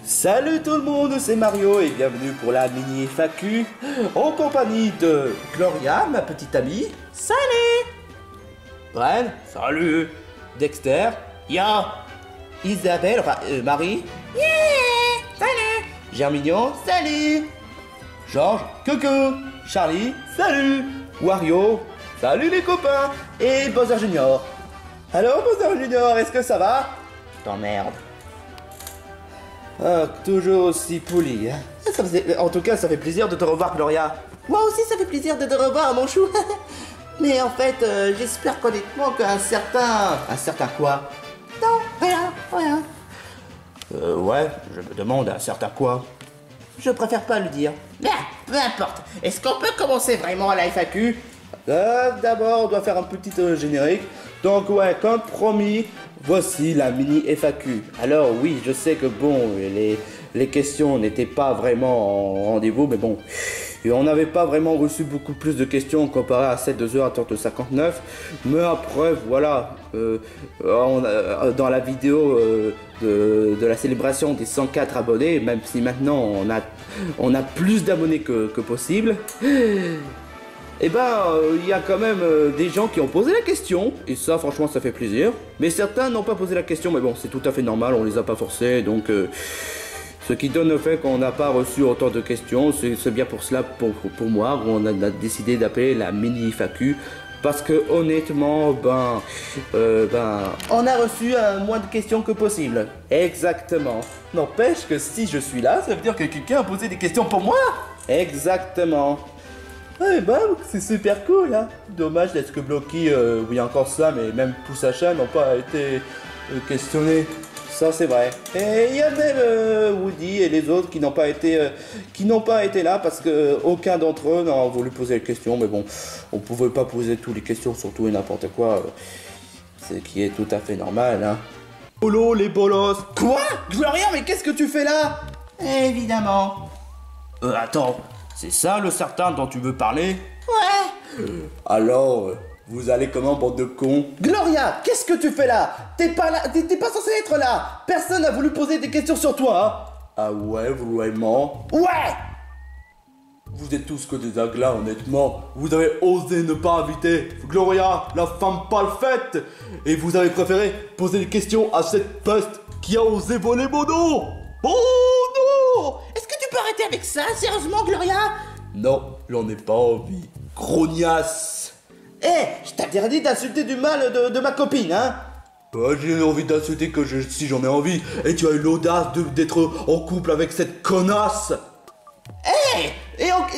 Salut tout le monde, c'est Mario et bienvenue pour la mini FAQ en compagnie de Gloria, ma petite amie. Salut. Bren, salut. Dexter, ya. Isabelle, enfin Marie. Yeah. Salut. Germignon, salut. Georges, coucou. Charlie, salut. Wario, salut les copains. Et Bowser Junior. Allô Bowser Junior, est-ce que ça va? T'emmerdes. Ah, toujours aussi poli. Hein. En tout cas, ça fait plaisir de te revoir, Gloria. Moi aussi, ça fait plaisir de te revoir, mon chou. Mais en fait, j'espère honnêtement qu'un certain... Un certain quoi? Non, rien. Ouais, je me demande un certain quoi. Je préfère pas le dire. Mais peu importe. Est-ce qu'on peut commencer vraiment la FAQ? D'abord, on doit faire un petit générique. Donc ouais, comme promis, voici la mini FAQ. Alors oui, je sais que bon, les questions n'étaient pas vraiment en rendez-vous, mais bon, et on n'avait pas vraiment reçu beaucoup plus de questions comparé à celles de The Attente 59. Mais après, voilà, dans la vidéo de la célébration des 104 abonnés, même si maintenant on a plus d'abonnés que possible, et ben, il y a quand même des gens qui ont posé la question, et ça, franchement, ça fait plaisir. Mais certains n'ont pas posé la question, mais bon, c'est tout à fait normal, on les a pas forcés, donc... ce qui donne le fait qu'on n'a pas reçu autant de questions, c'est bien pour cela, pour moi, on a décidé d'appeler la mini FAQ. Parce que honnêtement, on a reçu moins de questions que possible. Exactement. N'empêche que si je suis là, ça veut dire que quelqu'un a posé des questions pour moi. Exactement. Eh ben, c'est super cool, hein. Dommage d'être que Blocky, oui encore ça, mais même Poussacha n'ont pas été questionnés. Ça c'est vrai. Et il y a même Woody et les autres qui n'ont pas été là parce que aucun d'entre eux n'a voulu poser les questions. Mais bon, on pouvait pas poser toutes les questions sur tout et n'importe quoi. Ce qui est tout à fait normal, hein. Polo les bolos. Quoi? Gloria, mais qu'est-ce que tu fais là? Évidemment. Attends, c'est ça le certain dont tu veux parler? Ouais. Alors, vous allez comment, bande de cons? Gloria, qu'est-ce que tu fais là? T'es pas là, t'es pas censé être là. Personne n'a voulu poser des questions sur toi, hein. Ah ouais, vraiment? Ouais. Vous êtes tous que des aglas, honnêtement. Vous avez osé ne pas inviter Gloria, la femme parfaite, et vous avez préféré poser des questions à cette peste qui a osé voler mon nom. Oh non! Est-ce que tu peux arrêter avec ça, sérieusement, Gloria? Non, j'en ai pas envie. Grognasse. Je t'interdis d'insulter du mal de ma copine, hein. J'ai envie d'insulter si j'en ai envie. Et tu as eu l'audace d'être en couple avec cette connasse.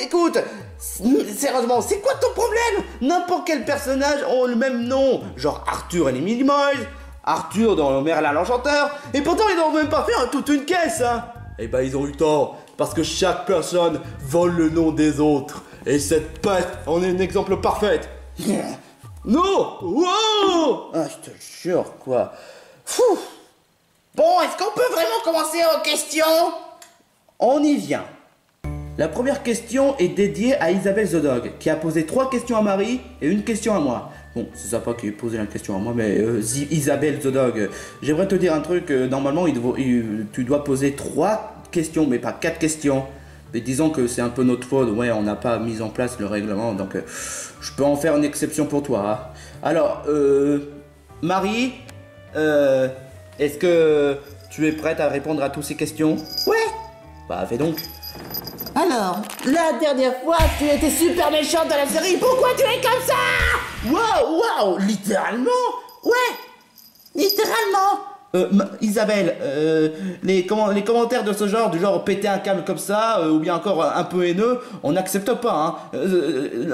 Écoute, sérieusement, c'est quoi ton problème? N'importe quel personnage ont le même nom. Genre Arthur et les Minimoys, Arthur dans le Merlin l'Enchanteur. Et pourtant, ils n'ont même pas fait toute une caisse, hein. Eh ben, ils ont eu tort. Parce que chaque personne vole le nom des autres. Et cette peste en est un exemple parfait. Non! Wow! Ah, je te jure, quoi. Fou! Bon, est-ce qu'on peut vraiment commencer aux questions? On y vient. La première question est dédiée à Isabelle the Dog, qui a posé 3 questions à Marie et une question à moi. Bon, c'est sympa qu'il ait posé la question à moi, mais Isabelle the Dog, j'aimerais te dire un truc. Normalement, tu dois poser 3 questions, mais pas 4 questions. Mais disons que c'est un peu notre faute, ouais, on n'a pas mis en place le règlement, donc je peux en faire une exception pour toi. Hein. Alors, Marie, est-ce que tu es prête à répondre à toutes ces questions? Ouais. Bah, fais donc. Alors, la dernière fois, tu étais super méchante dans la série, pourquoi tu es comme ça? Wow, littéralement? Ouais, littéralement. Isabelle, les commentaires de ce genre, du genre péter un câble comme ça, ou bien encore un peu haineux, on n'accepte pas, hein.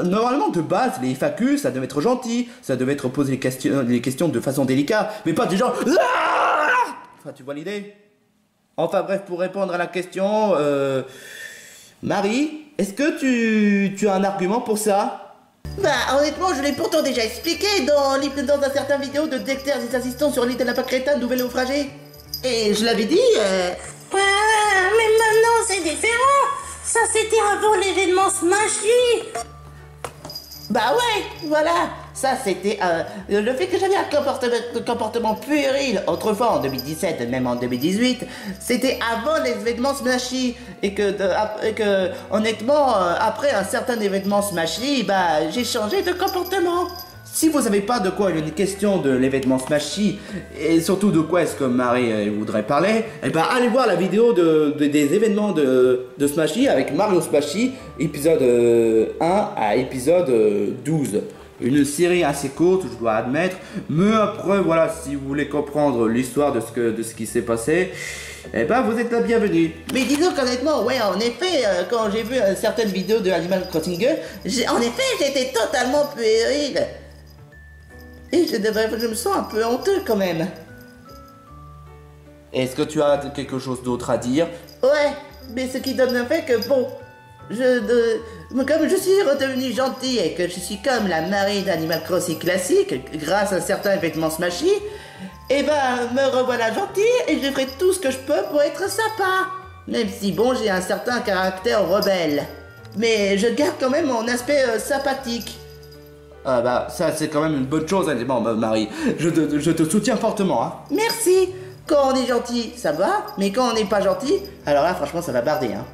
Normalement, de base, les FAQ, ça devait être gentil, ça devait être poser les questions de façon délicate, mais pas du genre... Enfin, tu vois l'idée? Enfin bref, pour répondre à la question, Marie, est-ce que tu as un argument pour ça? Bah honnêtement je l'ai pourtant déjà expliqué dans un certain vidéo de Dexter et ses assistants sur l'île de la Crétin, nouvel naufragé. Et je l'avais dit mais maintenant c'est différent. Ça c'était avant l'événement Smashy. Bah ouais, voilà. Ça, c'était le fait que j'avais un comportement puéril autrefois en 2017, même en 2018. C'était avant les événements Smashy. Et que honnêtement, après un certain événement Smashy, bah, j'ai changé de comportement. Si vous savez pas de quoi il est une question de l'événement Smashy, et surtout de quoi est-ce que Marie voudrait parler, eh ben allez voir la vidéo des événements de Smashy avec Mario Smashy, épisode 1 à épisode 12. Une série assez courte, je dois admettre, mais après voilà, si vous voulez comprendre l'histoire de ce qui s'est passé, eh ben vous êtes la bienvenue. Mais disons qu'honnêtement, ouais, en effet, quand j'ai vu certaines vidéos de Animal Crossing, en effet, j'étais totalement puéril. Et je me sens un peu honteux quand même. Est-ce que tu as quelque chose d'autre à dire? Ouais, mais ce qui donne le fait que bon, comme je suis redevenu gentil et que je suis comme la Marie d'Animal Crossing classique, grâce à certains vêtements Smashy, eh ben me revoilà gentil et je ferai tout ce que je peux pour être sympa. Même si bon, j'ai un certain caractère rebelle. Mais je garde quand même mon aspect sympathique. Ah bah ça c'est quand même une bonne chose, hein. Bon Marie, je te soutiens fortement, hein. Merci. Quand on est gentil, ça va, mais quand on n'est pas gentil, alors là franchement ça va barder, hein.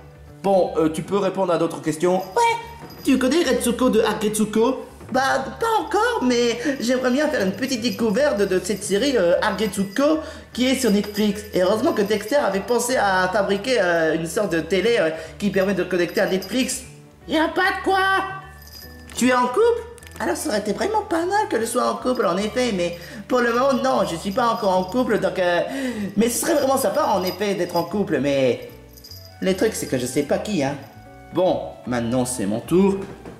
Bon, tu peux répondre à d'autres questions? Ouais. Tu connais Retsuko de Agetsuko? Bah pas encore, mais j'aimerais bien faire une petite découverte de cette série Agetsuko qui est sur Netflix. Et heureusement que Dexter avait pensé à fabriquer une sorte de télé qui permet de connecter à Netflix. Y'a pas de quoi. Tu es en couple? Alors ça aurait été vraiment pas mal que je sois en couple en effet, mais pour le moment non, je suis pas encore en couple donc mais ce serait vraiment sympa en effet d'être en couple, mais le truc c'est que je sais pas qui, hein. Bon, maintenant c'est mon tour.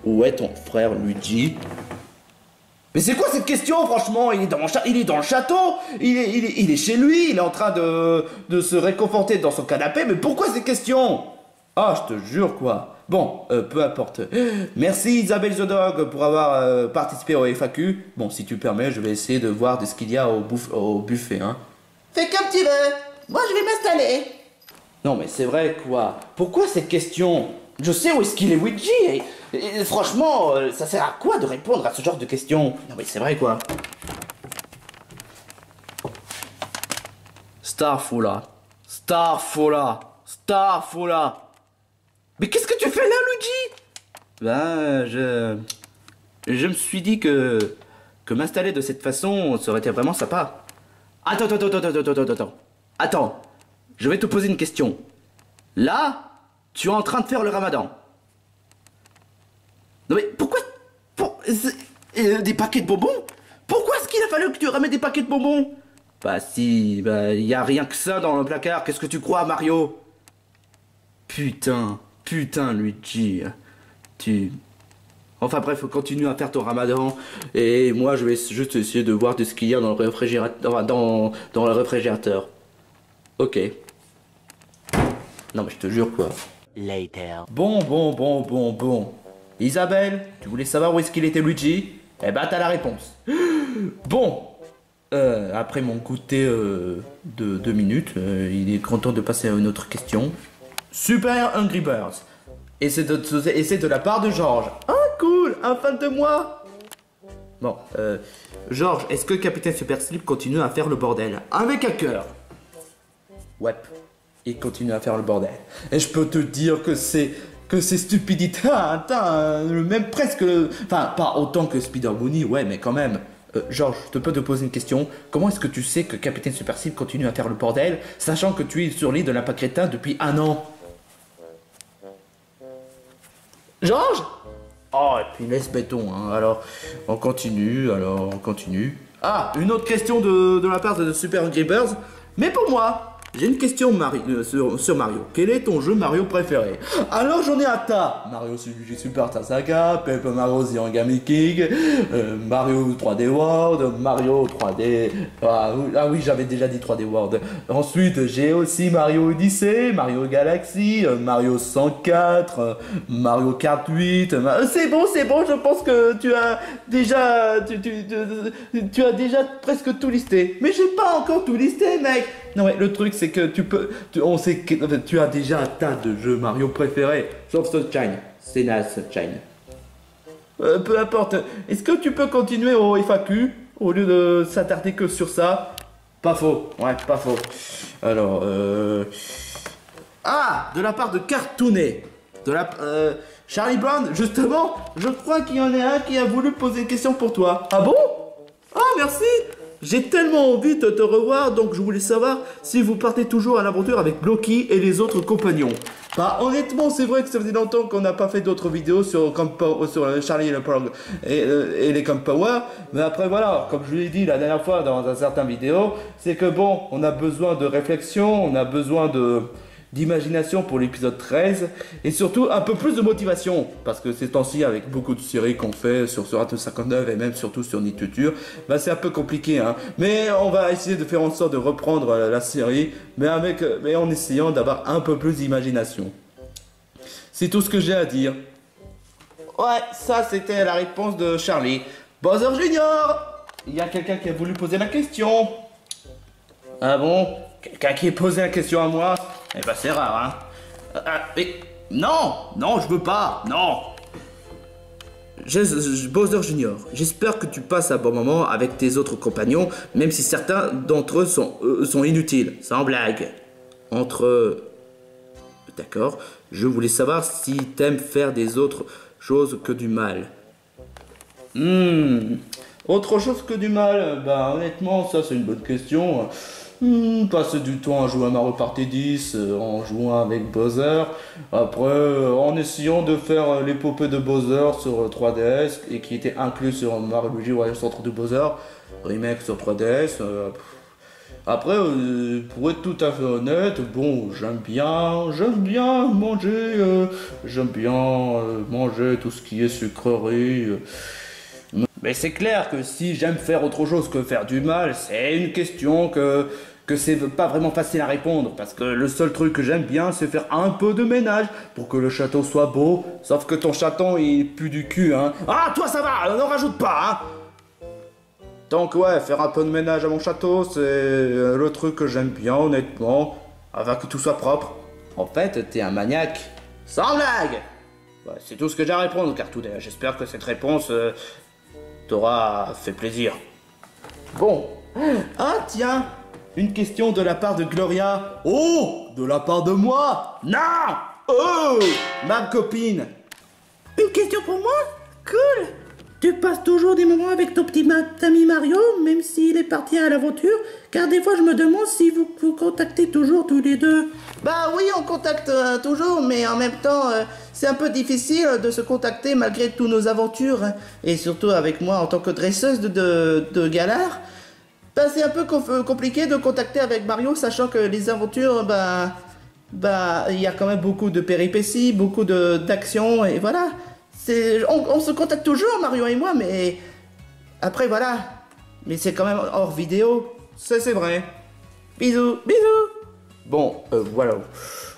Où est ton frère Luigi? Mais c'est quoi cette question franchement? Il est dans le château, il est chez lui, il est en train de se réconforter dans son canapé, mais pourquoi ces questions? Ah, je te jure quoi. Bon, peu importe. Merci Isabelle The Dog pour avoir participé au FAQ. Bon, si tu permets, je vais essayer de voir de ce qu'il y a au buffet, hein. Fais comme tu veux. Moi, je vais m'installer. Non, mais c'est vrai, quoi. Pourquoi cette question? Je sais où est-ce qu'il est, Luigi. Et franchement, ça sert à quoi de répondre à ce genre de questions? Non, mais c'est vrai, quoi. Starfola. Mais qu'est-ce que tu fais là, Luigi? Ben, je me suis dit que m'installer de cette façon, ça aurait été vraiment sympa. Attends, je vais te poser une question. Là, tu es en train de faire le ramadan. Non mais pourquoi des paquets de bonbons? Pourquoi est-ce qu'il a fallu que tu ramènes des paquets de bonbons? Bah si, bah y a rien que ça dans le placard, qu'est-ce que tu crois, Mario? Putain, Luigi, Enfin bref, continue à faire ton ramadan, et moi je vais juste essayer de voir de ce qu'il y a dans le réfrigérateur, dans le réfrigérateur. Ok. Non mais je te jure quoi. Later. Bon. Isabelle, tu voulais savoir où est-ce qu'il était Luigi? Eh ben t'as la réponse. Bon. Après mon goûter de 2 minutes, il est content de passer à une autre question. Super Hungry Birds. Et c'est de la part de Georges. Ah cool, un fan de moi. Bon, Georges, est-ce que Capitaine Super Slip continue à faire le bordel? Avec un cœur. Ouais, il continue à faire le bordel. Et je peux te dire que c'est stupidité atteint le même presque... Enfin, pas autant que Spider Mooney, ouais, mais quand même. Georges, je peux te poser une question. Comment est-ce que tu sais que Capitaine Super Slip continue à faire le bordel, sachant que tu es sur l'île de l'impact crétin depuis 1 an? Georges? Oh, et puis laisse béton, hein. Alors, on continue. Ah, une autre question de la part de Super Hungry Birds. Mais pour moi, j'ai une question sur Mario. Quel est ton jeu Mario préféré? Alors j'en ai un tas. Mario Super Saga, Paper Mario The Origami King, Mario 3D World, Mario 3D... Ah oui, j'avais déjà dit 3D World. Ensuite, j'ai aussi Mario Odyssey, Mario Galaxy, Mario 104, Mario Kart 8... C'est bon, je pense que tu as déjà... Tu as déjà presque tout listé. Mais j'ai pas encore tout listé, mec. Non ouais, le truc c'est que on sait que tu as déjà un tas de jeux Mario préférés, sauf Sunshine. C'est naze, Sunshine. Peu importe. Est-ce que tu peux continuer au FAQ au lieu de s'attarder que sur ça? Pas faux. Ouais, pas faux. Alors, Ah, de la part de Cartoonet. Charlie Brown, justement, je crois qu'il y en a un qui a voulu poser une question pour toi. Ah bon? Ah, merci. J'ai tellement envie de te revoir, donc je voulais savoir si vous partez toujours à l'aventure avec Blocky et les autres compagnons. Bah honnêtement, c'est vrai que ça faisait longtemps qu'on n'a pas fait d'autres vidéos sur Charlie et, et les Camp Power. Mais après voilà, comme je l'ai dit la dernière fois dans un certain vidéo, c'est que bon, on a besoin de réflexion, on a besoin d'imagination pour l'épisode 13 et surtout un peu plus de motivation parce que ces temps-ci avec beaucoup de séries qu'on fait sur Radio 59 et même surtout sur Nituture, bah c'est un peu compliqué hein. Mais on va essayer de faire en sorte de reprendre la série mais en essayant d'avoir un peu plus d'imagination. C'est tout ce que j'ai à dire. Ouais, ça c'était la réponse de Charlie. Bowser Junior, il y a quelqu'un qui a voulu poser la question. Ah bon? Quelqu'un qui a posé la question à moi? Eh ben c'est rare, hein. Mais non, je veux pas, non. Bowser Junior, j'espère que tu passes un bon moment avec tes autres compagnons, même si certains d'entre eux sont inutiles, sans blague. D'accord, je voulais savoir si t'aimes faire des autres choses que du mal. Autre chose que du mal, bah honnêtement, ça c'est une bonne question. Passer du temps à jouer à Mario Party 10 en jouant avec Bowser. Après, en essayant de faire l'épopée de Bowser sur 3DS et qui était inclus sur Mario Luigi Warrior Centre de Bowser, remake sur 3DS. Après, pour être tout à fait honnête, bon, j'aime bien manger tout ce qui est sucrerie. Mais c'est clair que si j'aime faire autre chose que faire du mal, c'est une question que c'est pas vraiment facile à répondre. Parce que le seul truc que j'aime bien, c'est faire un peu de ménage pour que le château soit beau. Sauf que ton chaton, il pue du cul, hein. Ah, toi, ça va, n'en rajoute pas, hein. Donc ouais, faire un peu de ménage à mon château, c'est le truc que j'aime bien, honnêtement. Avant que tout soit propre. En fait, t'es un maniaque. Sans blague. Ouais, c'est tout ce que j'ai à répondre, Cartoonet. J'espère que cette réponse... t'aura fait plaisir. Bon. Ah tiens, une question de la part de Gloria. Oh, de la part de moi? Non. Oh, ma copine. Une question pour moi? Cool. Tu passes toujours des moments avec ton petit ami Mario, même s'il est parti à l'aventure, car des fois je me demande si vous vous contactez toujours tous les deux. Bah oui, on contacte toujours, mais en même temps, c'est un peu difficile de se contacter malgré toutes nos aventures. Et surtout avec moi en tant que dresseuse de galère. Bah c'est un peu compliqué de contacter avec Mario, sachant que les aventures, bah il y a quand même beaucoup de péripéties, beaucoup d'actions, et voilà. On se contacte toujours, Mario et moi, mais... Après, voilà. Mais c'est quand même hors vidéo. Ça, c'est vrai. Bisous, bisous. Bon, voilà.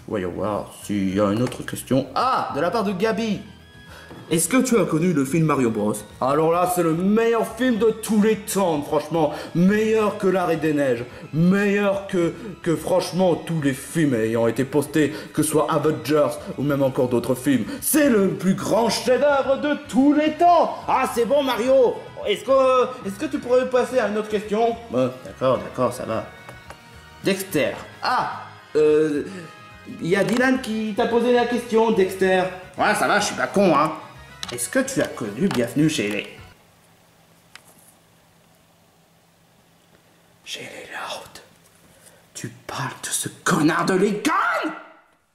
Voyons voir s'il y a une autre question. Ah, de la part de Gabi. Est-ce que tu as connu le film Mario Bros? Alors là, c'est le meilleur film de tous les temps, franchement. Meilleur que l'Arrêt des Neiges. Meilleur que franchement tous les films ayant été postés, que ce soit Avengers ou même encore d'autres films. C'est le plus grand chef-d'œuvre de tous les temps. Ah, c'est bon, Mario. Est-ce que tu pourrais passer à une autre question? D'accord, ça va. Dexter. Ah, il y a Dylan qui t'a posé la question, Dexter. Ouais, ça va, je suis pas con, hein. Est-ce que tu as connu Bienvenue chez les Loud? Tu parles de ce connard de Lincoln?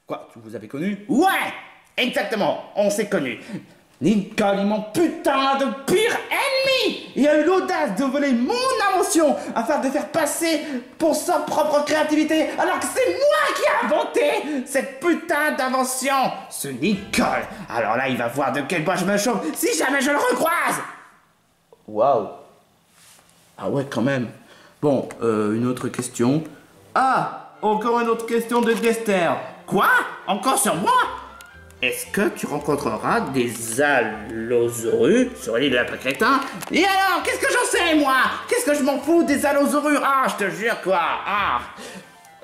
Quoi, tu vous avez connu? Ouais, exactement, on s'est connus. Lincoln est mon putain de pire ennemi. Il a eu l'audace de voler mon invention afin de faire passer pour sa propre créativité, alors que c'est moi qui ai inventé cette putain d'invention. Ce Lincoln. Alors là, il va voir de quel bois je me chauffe si jamais je le recroise. Waouh. Ah ouais, quand même. Bon, une autre question. Ah, encore une autre question de Dexter. Quoi? Encore sur moi? Est-ce que tu rencontreras des allosaurus sur l'île de la Crétin? Et alors, qu'est-ce que j'en sais, moi? Qu'est-ce que je m'en fous des allosaurus? Ah, je te jure, quoi. Ah.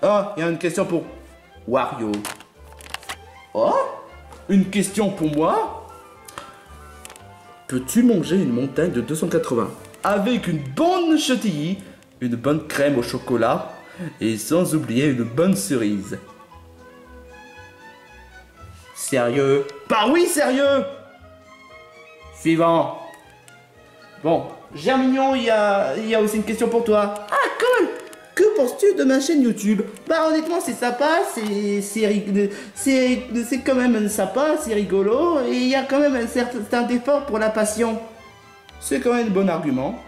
Oh, il y a une question pour Wario. Oh, une question pour moi? Peux-tu manger une montagne de 280 avec une bonne chantilly, une bonne crème au chocolat et sans oublier une bonne cerise? Sérieux? Bah oui, sérieux! Suivant. Bon, Germignon, il y a aussi une question pour toi. Ah, cool! Que penses-tu de ma chaîne YouTube? Bah honnêtement c'est sympa, c'est quand même sympa, c'est rigolo, et il y a quand même un certain effort pour la passion. C'est quand même un bon argument.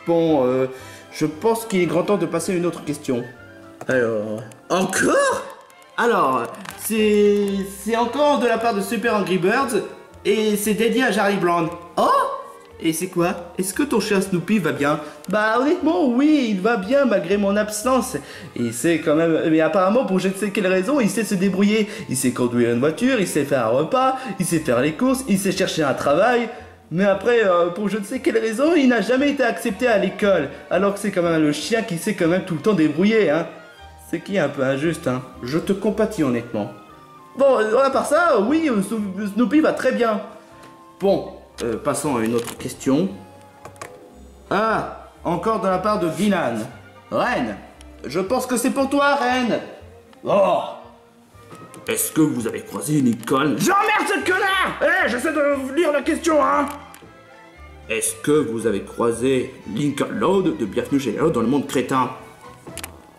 Bon, je pense qu'il est grand temps de passer à une autre question. Alors... Encore? Alors, c'est encore de la part de Super Angry Birds, et c'est dédié à Charlie Brown. Oh! Et c'est quoi? Est-ce que ton chien Snoopy va bien? Bah honnêtement oui, il va bien malgré mon absence. Et c'est quand même... Mais apparemment pour je ne sais quelle raison, il sait se débrouiller. Il sait conduire une voiture, il sait faire un repas, il sait faire les courses, il sait chercher un travail. Mais après, pour je ne sais quelle raison, il n'a jamais été accepté à l'école. Alors que c'est quand même le chien qui sait quand même tout le temps débrouiller, hein. C'est qui est un peu injuste, hein. Je te compatis honnêtement. Bon, à part ça, oui, Snoopy va très bien. Bon... passons à une autre question. Ah, encore de la part de Dylan. Ren, je pense que c'est pour toi, Ren. Oh. Est-ce que vous avez croisé Nicole? J'emmerde ce connard. Eh, j'essaie de lire la question, hein. Est-ce que vous avez croisé Lincoln Loud de Bienvenue chez les dans le monde crétin?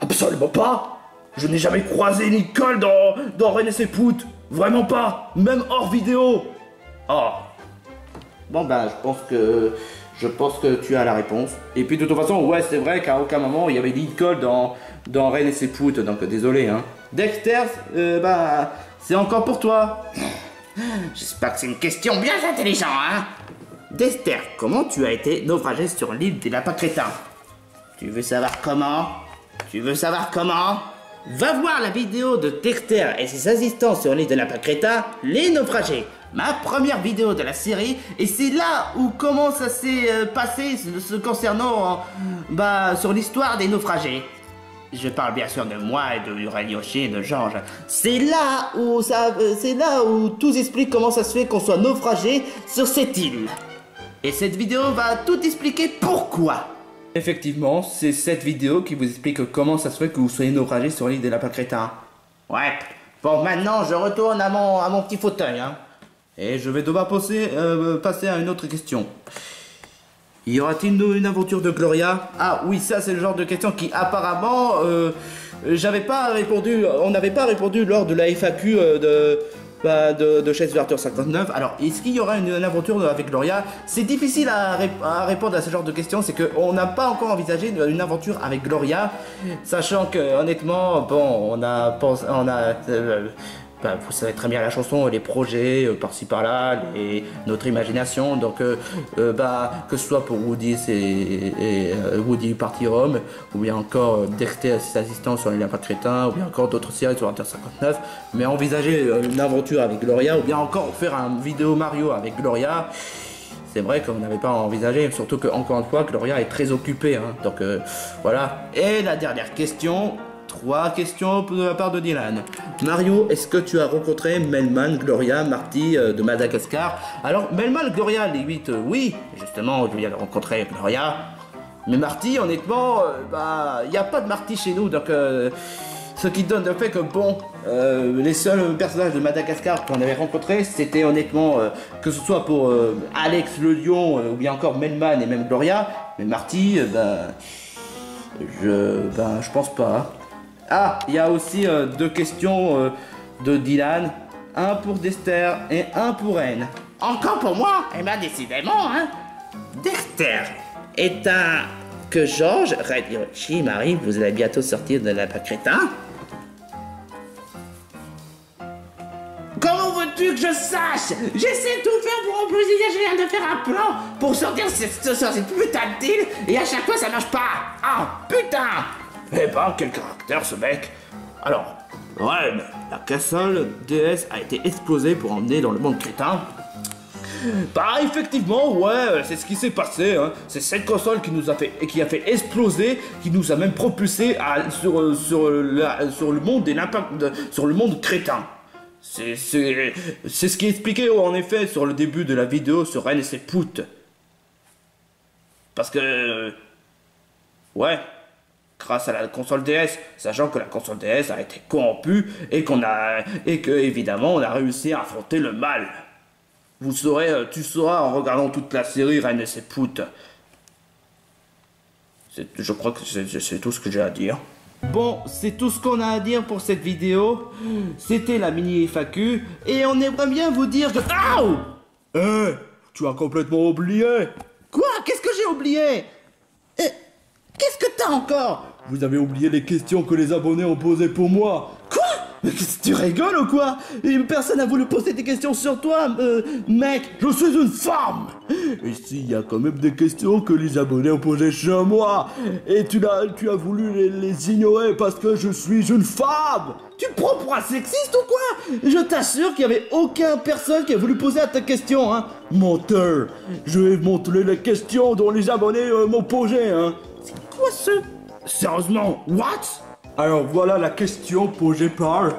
Absolument pas. Je n'ai jamais croisé Nicole dans Ren et ses poutes. Vraiment pas. Même hors vidéo. Oh. Bon ben je pense que tu as la réponse. Et puis de toute façon ouais c'est vrai qu'à aucun moment il y avait Lincoln dans Ren et ses poutes, donc désolé hein. Dexter, bah c'est encore pour toi. J'espère que c'est une question bien intelligente hein. Dexter, comment tu as été naufragé sur l'île des lapins crétins? Tu veux savoir comment? Tu veux savoir comment? Va voir la vidéo de Dexter et ses assistants sur l'île des lapins crétins, les naufragés. Ma première vidéo de la série, et c'est là où comment ça s'est passé ce concernant sur l'histoire des naufragés. Je parle bien sûr de moi et de Yoshi et de Georges. C'est là où tout explique comment ça se fait qu'on soit naufragé sur cette île. Et cette vidéo va tout expliquer pourquoi. Effectivement, c'est cette vidéo qui vous explique comment ça se fait que vous soyez naufragé sur l'île des lapins crétins. Ouais. Bon, maintenant je retourne à mon petit fauteuil, hein. Et je vais devoir passer à une autre question. Y aura-t-il une aventure de Gloria? Ah oui, ça c'est le genre de question qui apparemment on n'avait pas répondu lors de la FAQ de Chess Arthur 59. Alors, est-ce qu'il y aura une aventure avec Gloria? C'est difficile à répondre à ce genre de questions, c'est qu'on n'a pas encore envisagé une aventure avec Gloria, sachant que honnêtement, bon, vous savez très bien la chanson, les projets par-ci par-là, notre imagination, donc que ce soit pour Woody et Woody Party Home, ou bien encore Dexter et ses assistants sur les lapins crétins, ou bien encore d'autres séries sur Inter 59, mais envisager une aventure avec Gloria, ou bien encore faire un vidéo Mario avec Gloria, c'est vrai qu'on n'avait pas envisagé, surtout que encore une fois Gloria est très occupée, hein, donc voilà. Et la dernière question. 3 questions de la part de Dylan. Mario, est-ce que tu as rencontré Melman, Gloria, Marty de Madagascar? Alors, Melman, Gloria, les 8, oui, justement, je viens de rencontrer Gloria. Mais Marty, honnêtement, il n'y a pas de Marty chez nous, donc ce qui donne le fait que, bon, les seuls personnages de Madagascar qu'on avait rencontrés, c'était honnêtement, que ce soit pour Alex le lion, ou bien encore Melman et même Gloria, mais Marty, je pense pas. Ah, il y a aussi 2 questions de Dylan. Un pour Dexter et un pour Ren. Encore pour moi? Eh ben décidément, hein. Dexter est un... Que Georges, Red Yoshi, Marie, vous allez bientôt sortir de la crétin? Comment veux-tu que je sache? J'essaie de tout faire pour envisager, je viens de faire un plan pour sortir cette putain d'île et à chaque fois ça marche pas. Ah, putain! Eh ben, quel caractère ce mec! Alors, Ren, la castle déesse a été explosée pour emmener dans le monde crétin. Bah, effectivement, ouais, c'est ce qui s'est passé, hein. C'est cette console qui a fait exploser, qui nous a même propulsé sur le monde crétin. C'est ce qui est expliqué en effet sur le début de la vidéo sur Ren et ses poutes. Parce que... ouais, grâce à la console DS, sachant que la console DS a été corrompue et que évidemment on a réussi à affronter le mal. Tu sauras en regardant toute la série Ren et ses poutes. Je crois que c'est tout ce que j'ai à dire. Bon, c'est tout ce qu'on a à dire pour cette vidéo. C'était la mini FAQ et on aimerait bien vous dire que... Aouh! Tu as complètement oublié. Quoi? Qu'est-ce que j'ai oublié? Qu'est-ce que t'as encore? Vous avez oublié les questions que les abonnés ont posées pour moi. Quoi? Mais tu rigoles ou quoi? Personne n'a voulu poser des questions sur toi, mec. Je suis une femme. Ici, il y a quand même des questions que les abonnés ont posées sur moi. Et tu as voulu les ignorer parce que je suis une femme. Tu me prends pour un sexiste ou quoi? Je t'assure qu'il n'y avait aucune personne qui a voulu poser à ta question, hein. Menteur. Je vais montrer les questions dont les abonnés m'ont posées, hein. C'est quoi ce... Sérieusement, what? Alors voilà la question posée par...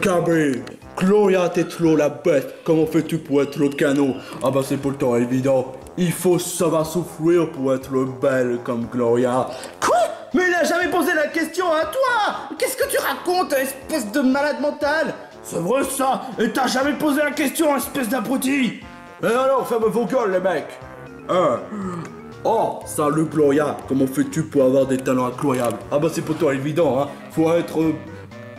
Cabri, Gloria Tétlo la bête, comment fais-tu pour être le canot? Ah bah c'est pourtant évident, il faut savoir souffrir pour être belle comme Gloria. Quoi? Mais il a jamais posé la question à toi! Qu'est-ce que tu racontes, espèce de malade mental? C'est vrai ça, et t'as jamais posé la question, espèce d'abruti! Et alors, ferme vos gueules les mecs! Oh, salut Gloria, comment fais-tu pour avoir des talents incroyables? Ah bah c'est pourtant évident, hein, faut être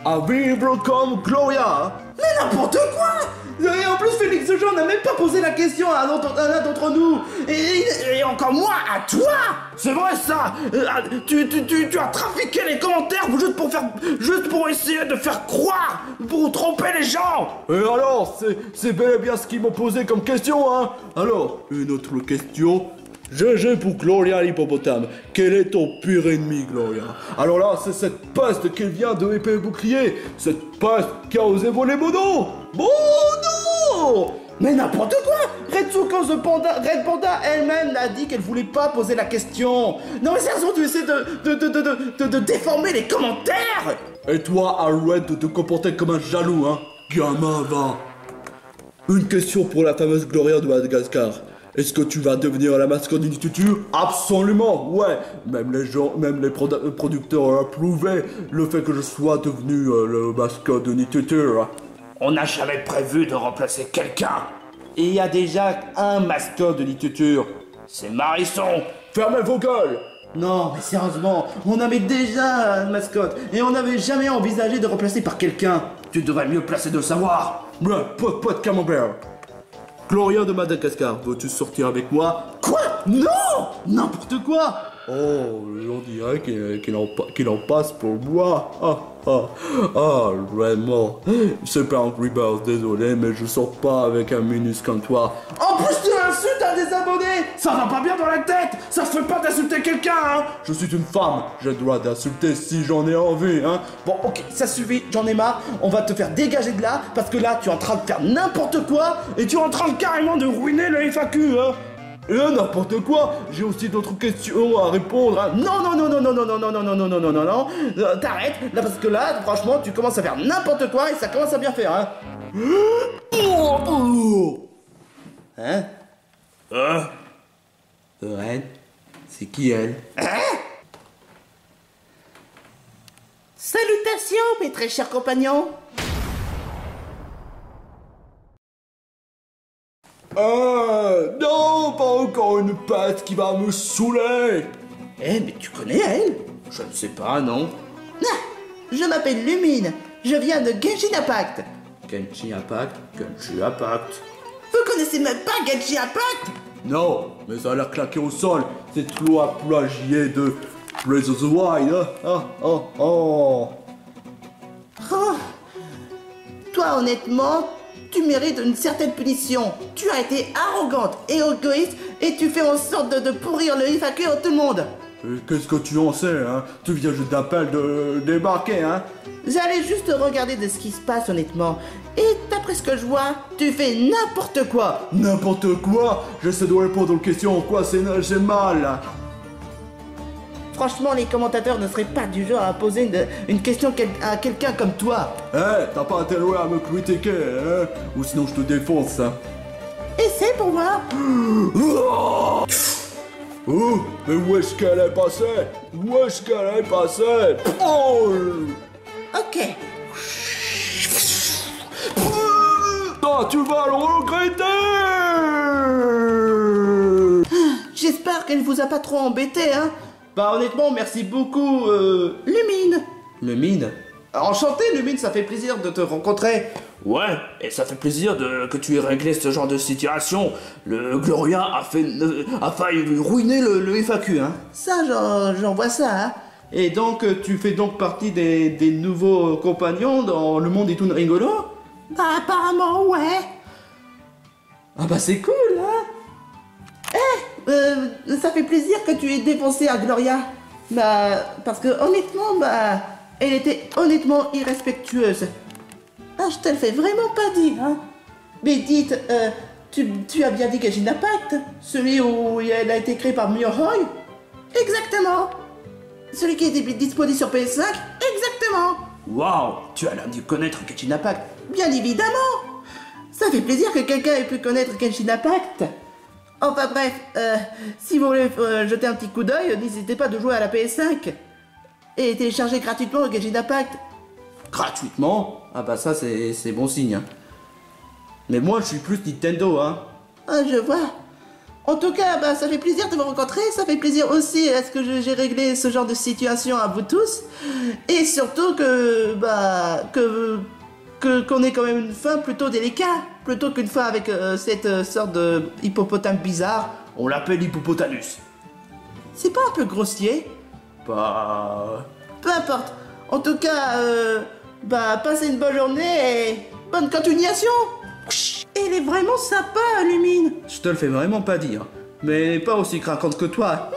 à vivre comme Gloria, hein. Mais n'importe quoi! Et en plus Félix Jean n'a même pas posé la question à l'un d'entre nous! Et encore moins à toi! C'est vrai ça! Tu as trafiqué les commentaires juste pour essayer de faire croire, pour tromper les gens! Et alors, c'est bel et bien ce qu'ils m'ont posé comme question, hein. Alors, une autre question. GG pour Gloria l'hippopotame. Quel est ton pire ennemi, Gloria? Alors là, c'est cette peste qui vient de l'épée bouclier. Cette peste qui a osé voler mon dos. Bon non! Mais n'importe quoi! Red Panda elle-même l'a dit qu'elle voulait pas poser la question. Non mais sérieusement, tu essaies de déformer les commentaires. Et toi, arrête de te comporter comme un jaloux, hein. Gamin, va. Une question pour la fameuse Gloria de Madagascar. Est-ce que tu vas devenir la mascotte du tutu? Absolument, ouais. Même les producteurs ont approuvé le fait que je sois devenu le mascotte de Nitutu. On n'a jamais prévu de remplacer quelqu'un. Et il y a déjà un mascotte de Nitutur. C'est Marisson. Fermez vos gueules. Non, mais sérieusement, on avait déjà un mascotte et on n'avait jamais envisagé de remplacer par quelqu'un. Tu devrais mieux placer de savoir. Pas de camembert. Gloria de Madagascar, veux-tu sortir avec moi? Quoi? Non! N'importe quoi! Oh, on dirait qu'il en passe pour moi. Vraiment. C'est pas Angry Birds, désolé, mais je sors pas avec un minus comme toi. En plus, tu insultes un des abonnés! Ça va pas bien dans la tête! Ça se fait pas d'insulter quelqu'un, hein! Je suis une femme, j'ai le droit d'insulter si j'en ai envie, hein! Bon, ok, ça suffit, j'en ai marre. On va te faire dégager de là, parce que là, tu es en train de faire n'importe quoi, et tu es en train carrément de ruiner le FAQ, hein! Et n'importe quoi, j'ai aussi d'autres questions à répondre, hein. Non, t'arrêtes, là, parce que là, franchement, tu commences à faire n'importe quoi, et ça commence à bien faire, hein! Hein? Ren, c'est qui elle? Salutations, mes très chers compagnons! Non, pas encore une peste qui va me saouler! Mais tu connais elle? Je ne sais pas, non. Je m'appelle Lumine, je viens de Genshin Impact. Genshin Impact? Genshin Impact. Vous connaissez même pas Genshin Impact? Non, mais ça a l'air claqué au sol. C'est trop à plagier de Breath of the Wild, hein? Toi, honnêtement, tu mérites une certaine punition. Tu as été arrogante et égoïste et tu fais en sorte de pourrir le FAQ à tout le monde. Qu'est-ce que tu en sais, hein? Tu viens juste d'appel de débarquer, hein? J'allais juste regarder de ce qui se passe, honnêtement. Et d'après ce que je vois, tu fais n'importe quoi. N'importe quoi? J'essaie de répondre aux questions, quoi c'est mal? Franchement, les commentateurs ne seraient pas du genre à poser une question à quelqu'un comme toi. Eh, t'as pas intérêt à me critiquer, hein? Ou sinon je te défonce, hein. Essaie pour voir. Oh, mais où est-ce qu'elle est passée? Où est-ce qu'elle est passée? Oh! Ok. Ah, tu vas le regretter! J'espère qu'elle vous a pas trop embêté, hein. Bah honnêtement, merci beaucoup, Lumine. Lumine. Enchanté, Lumine, ça fait plaisir de te rencontrer. Ouais, et ça fait plaisir que tu aies réglé ce genre de situation. Le Gloria a failli ruiner le FAQ, hein. Ça, j'en vois ça, hein. Et donc, tu fais donc partie des nouveaux compagnons dans le monde des Toons rigolos? Bah apparemment ouais. Ah bah c'est cool, hein. Ça fait plaisir que tu aies défoncé à Gloria. Bah, parce que honnêtement, bah, elle était honnêtement irrespectueuse. Ah, je te le fais vraiment pas dire, hein. Mais dites, tu as bien dit Genshin Impact, celui où elle a été créée par Myohoi? Exactement. Celui qui est disponible sur PS5? Exactement. Waouh, tu as l'air de connaître Genshin Impact. Bien évidemment. Ça fait plaisir que quelqu'un ait pu connaître Genshin Impact. Enfin bref, si vous voulez jeter un petit coup d'œil, n'hésitez pas de jouer à la PS5 et télécharger gratuitement le Genshin Impact. Gratuitement? Ah bah ça c'est bon signe. Hein. Mais moi je suis plus Nintendo, hein. Ah je vois. En tout cas, bah ça fait plaisir de vous rencontrer, ça fait plaisir aussi à ce que j'ai réglé ce genre de situation à vous tous. Et surtout que, bah, qu'on ait quand même une fin plutôt délicate, plutôt qu'une fin avec cette sorte de hippopotame bizarre. On l'appelle Hippopotamus. C'est pas un peu grossier? Bah... Peu importe. En tout cas, bah, passez une bonne journée et bonne continuation. Elle est vraiment sympa, Lumine. Je te le fais vraiment pas dire, mais pas aussi craquante que toi.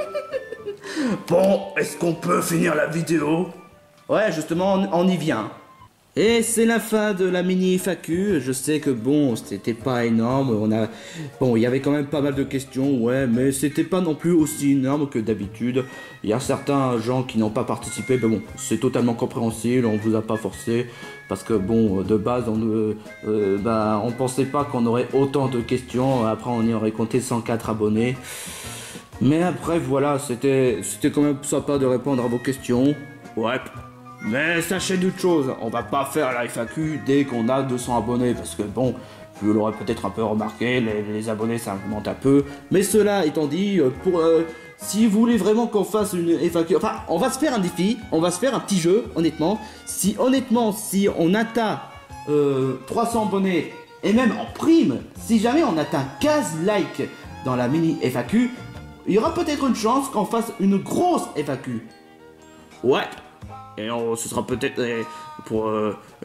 Bon, est-ce qu'on peut finir la vidéo? Ouais, justement, on y vient. Et c'est la fin de la mini FAQ. Je sais que bon, c'était pas énorme. Bon, il y avait quand même pas mal de questions, ouais, mais c'était pas non plus aussi énorme que d'habitude. Il y a certains gens qui n'ont pas participé, mais bon, c'est totalement compréhensible. On vous a pas forcé parce que bon, de base, on pensait pas qu'on aurait autant de questions. Après, on y aurait compté 104 abonnés. Mais après, voilà, c'était quand même sympa de répondre à vos questions. Ouais. Mais sachez d'une chose, on va pas faire la FAQ dès qu'on a 200 abonnés, parce que bon, vous l'aurez peut-être un peu remarqué, les abonnés ça augmente un peu. Mais cela étant dit, si vous voulez vraiment qu'on fasse une FAQ, enfin, on va se faire un défi, on va se faire un petit jeu, honnêtement. Si on atteint 300 abonnés, et même en prime, si jamais on atteint 15 likes dans la mini FAQ, il y aura peut-être une chance qu'on fasse une grosse FAQ. Ouais. Et ce sera peut-être pour...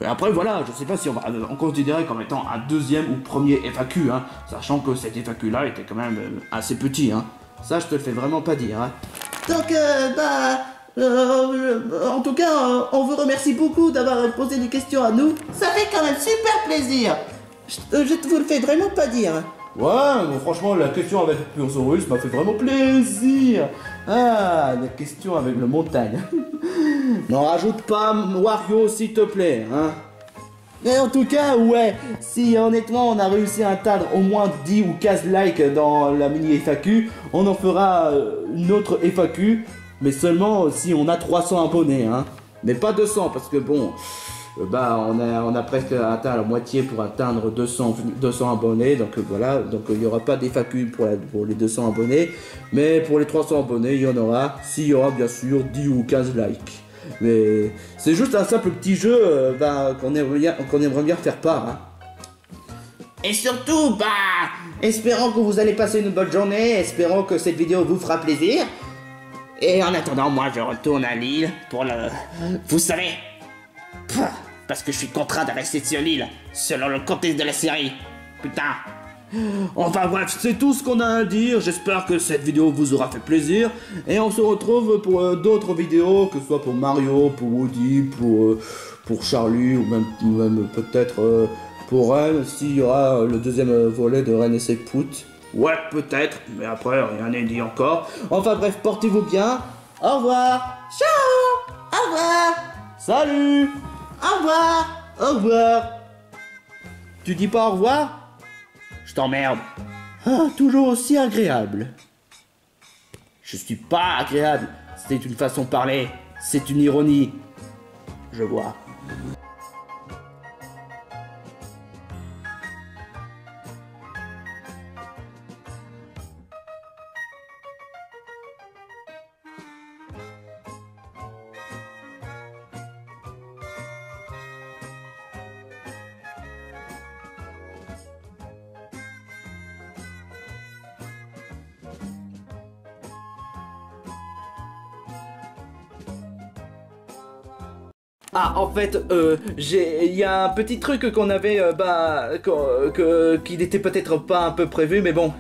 Après voilà, je sais pas si on va considérer comme étant un deuxième ou premier FAQ, hein, sachant que cet FAQ là était quand même assez petit, hein. Ça je te le fais vraiment pas dire, hein. Donc en tout cas, on vous remercie beaucoup d'avoir posé des questions à nous. Ça fait quand même super plaisir. Je vous le fais vraiment pas dire. Ouais, bon, franchement, la question avec le Pursaurus m'a fait vraiment plaisir. Ah, la question avec le montagne. N'en rajoute pas, Wario, s'il te plaît, hein. Mais en tout cas, ouais, si honnêtement on a réussi à atteindre au moins 10 ou 15 likes dans la mini FAQ, on en fera une autre FAQ, mais seulement si on a 300 abonnés, hein. Mais pas 200, parce que bon... Bah on a presque atteint la moitié pour atteindre 200 abonnés, donc voilà, donc il n'y aura pas d'FAQ pour les 200 abonnés, mais pour les 300 abonnés il y en aura, s'il y aura bien sûr 10 ou 15 likes. Mais c'est juste un simple petit jeu qu'on aimerait bien faire part, hein. Et surtout, espérons que vous allez passer une bonne journée, espérons que cette vidéo vous fera plaisir. Et en attendant, moi je retourne à l'île pour le... Vous savez... Parce que je suis contraint de rester sur l'île, selon le contexte de la série. Putain. Enfin bref, c'est tout ce qu'on a à dire. J'espère que cette vidéo vous aura fait plaisir. Et on se retrouve pour d'autres vidéos, que ce soit pour Mario, pour Woody, pour Charlie, ou même peut-être pour Ren, s'il y aura le deuxième volet de Ren et ses poutes. Ouais, peut-être, mais après, rien n'est dit encore. Enfin bref, portez-vous bien. Au revoir. Ciao. Au revoir. Salut. Au revoir. Au revoir. Tu dis pas au revoir? Je t'emmerde. Ah, toujours aussi agréable. Je suis pas agréable. C'est une façon de parler. C'est une ironie. Je vois. Ah, en fait, il y a un petit truc qu'on avait, qui n'était peut-être pas un peu prévu, mais bon.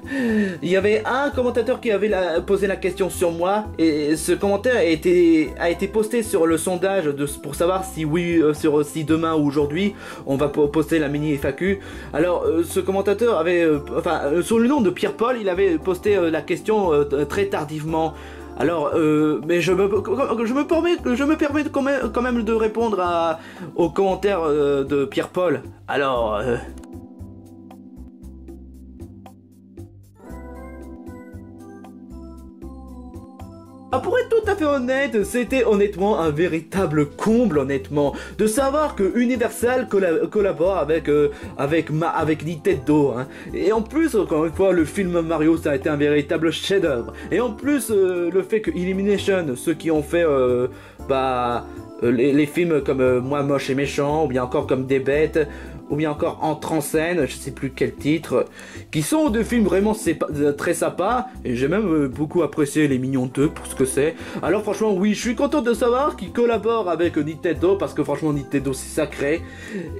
Il y avait un commentateur qui avait posé la question sur moi, et ce commentaire a été posté sur le sondage pour savoir si oui, si demain ou aujourd'hui, on va poster la mini FAQ. Alors, ce commentateur avait, sous le nom de Pierre-Paul, il avait posté la question très tardivement. Alors, mais je me permets quand même de répondre aux commentaires de Pierre-Paul. Alors, pour être tout à fait honnête, c'était honnêtement un véritable comble, honnêtement, de savoir que Universal collabore avec Nintendo, hein. Et en plus, encore une fois, le film Mario, ça a été un véritable chef-d'œuvre. Et en plus, le fait que Illumination, ceux qui ont fait, les films comme Moi Moche et Méchant, ou bien encore comme Des Bêtes, ou bien encore Entre en scène, je sais plus quel titre, qui sont des films vraiment très sympas, et j'ai même beaucoup apprécié Les Mignons 2 pour ce que c'est. Alors franchement, oui, je suis content de savoir qu'ils collaborent avec Nintendo, parce que franchement, Nintendo c'est sacré,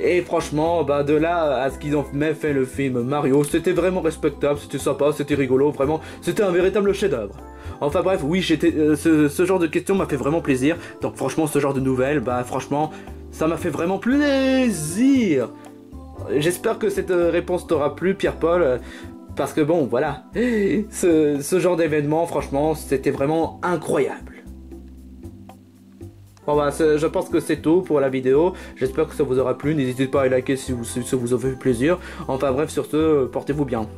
et franchement, de là à ce qu'ils ont même fait le film Mario, c'était vraiment respectable, c'était sympa, c'était rigolo, vraiment, c'était un véritable chef-d'œuvre. Enfin bref, oui, ce genre de questions m'a fait vraiment plaisir, donc franchement, ce genre de nouvelles, franchement, ça m'a fait vraiment plaisir. J'espère que cette réponse t'aura plu, Pierre-Paul, parce que bon, voilà, ce genre d'événement, franchement, c'était vraiment incroyable. Bon je pense que c'est tout pour la vidéo, j'espère que ça vous aura plu, n'hésitez pas à liker si ça vous a fait plaisir. Enfin bref, sur ce, portez-vous bien.